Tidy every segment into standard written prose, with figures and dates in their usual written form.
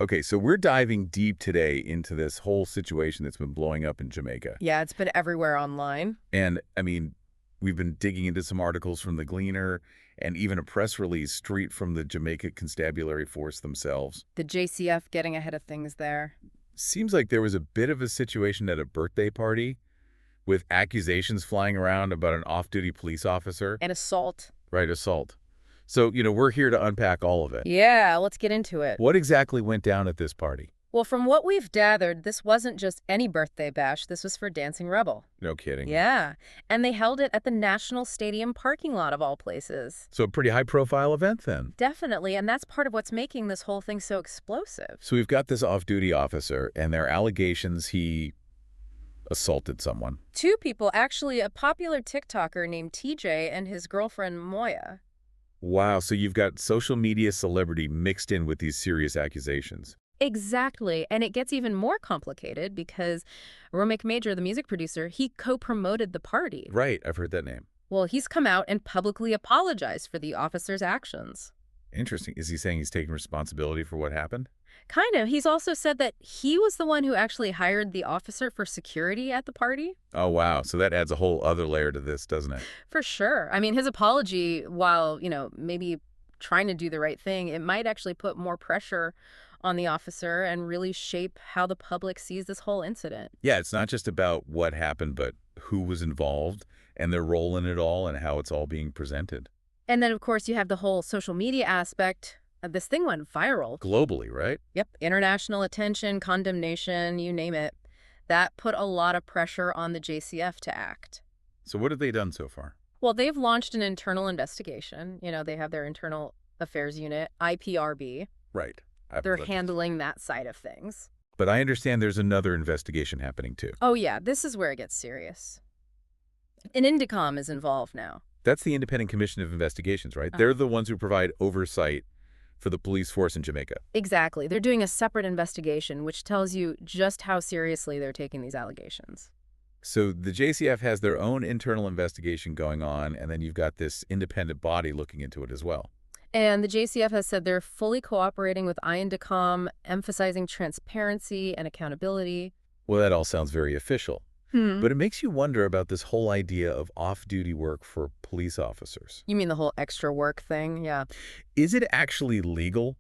Okay, so we're diving deep today into this whole situation that's been blowing up in Jamaica. Yeah, it's been everywhere online. And, I mean, we've been digging into some articles from the Gleaner and even a press release straight from the Jamaica Constabulary Force themselves. The JCF getting ahead of things there. Seems like there was a bit of a situation at a birthday party with accusations flying around about an off-duty police officer. And assault. Right, assault. So, we're here to unpack all of it. Yeah, let's get into it. What exactly went down at this party? Well, from what we've gathered, this wasn't just any birthday bash. This was for Dancing Rebel. No kidding. Yeah, and they held it at the National Stadium parking lot of all places. So a pretty high-profile event then. Definitely, and that's part of what's making this whole thing so explosive. So we've got this off-duty officer, and there are allegations he assaulted someone. Two people, actually, a popular TikToker named TJ and his girlfriend Moya. Wow, so you've got social media celebrity mixed in with these serious accusations. Exactly, and it gets even more complicated because Romic Major, the music producer, he co-promoted the party. Right, I've heard that name. Well, he's come out and publicly apologized for the officer's actions. Interesting. Is he saying he's taking responsibility for what happened? Kind of. He's also said that he was the one who actually hired the officer for security at the party. Oh, wow. So that adds a whole other layer to this, doesn't it? For sure. I mean, his apology, while, maybe trying to do the right thing, it might actually put more pressure on the officer and really shape how the public sees this whole incident. Yeah, it's not just about what happened, but who was involved and their role in it all and how it's all being presented. And then, of course, you have the whole social media aspect. This thing went viral. Globally, right? Yep. International attention, condemnation, you name it. That put a lot of pressure on the JCF to act. So what have they done so far? Well, they've launched an internal investigation. They have their internal affairs unit, IPRB. Right. They're handling that side of things. But I understand there's another investigation happening too. Oh, yeah. This is where it gets serious. An INDECOM is involved now. That's the Independent Commission of Investigations, right? They're the ones who provide oversight for the police force in Jamaica. Exactly. They're doing a separate investigation, which tells you just how seriously they're taking these allegations. So the JCF has their own internal investigation going on, and then you've got this independent body looking into it as well. And the JCF has said they're fully cooperating with INDECOM, emphasizing transparency and accountability. Well, that all sounds very official. But it makes you wonder about this whole idea of off-duty work for police officers. You mean the whole extra work thing? Yeah. Is it actually legal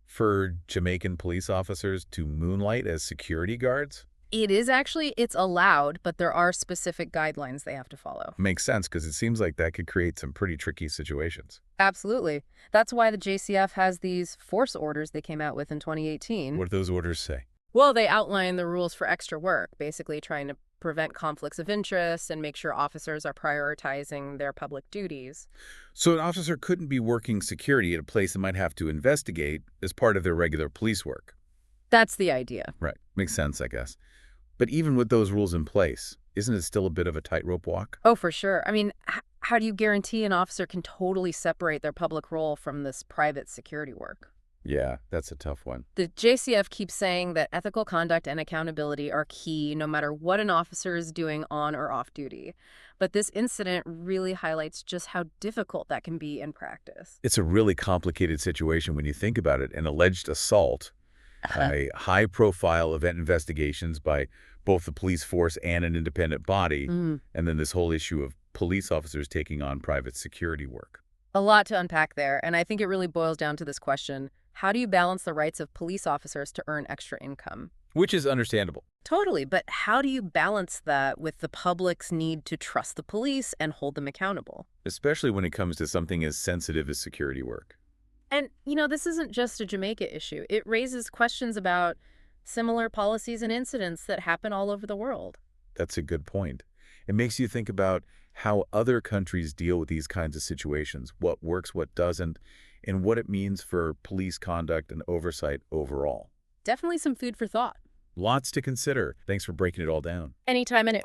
for Jamaican police officers to moonlight as security guards? It is actually, it's allowed, but there are specific guidelines they have to follow. Makes sense, because it seems like that could create some pretty tricky situations. Absolutely. That's why the JCF has these force orders they came out with in 2018. What do those orders say? Well, they outline the rules for extra work, basically trying to prevent conflicts of interest and make sure officers are prioritizing their public duties. So an officer couldn't be working security at a place that might have to investigate as part of their regular police work. That's the idea. Right. Makes sense, I guess. But even with those rules in place, isn't it still a bit of a tightrope walk? Oh, for sure. I mean, how do you guarantee an officer can totally separate their public role from this private security work? Yeah, that's a tough one. The JCF keeps saying that ethical conduct and accountability are key no matter what an officer is doing on or off duty. But this incident really highlights just how difficult that can be in practice. It's a really complicated situation when you think about it. An alleged assault, a high-profile event investigations by both the police force and an independent body, and then this whole issue of police officers taking on private security work. A lot to unpack there, and I think it really boils down to this question: how do you balance the rights of police officers to earn extra income? Which is understandable. Totally, but how do you balance that with the public's need to trust the police and hold them accountable? Especially when it comes to something as sensitive as security work. And, this isn't just a Jamaica issue. It raises questions about similar policies and incidents that happen all over the world. That's a good point. It makes you think about how other countries deal with these kinds of situations, what works, what doesn't, and what it means for police conduct and oversight overall. Definitely some food for thought. Lots to consider. Thanks for breaking it all down. Anytime, and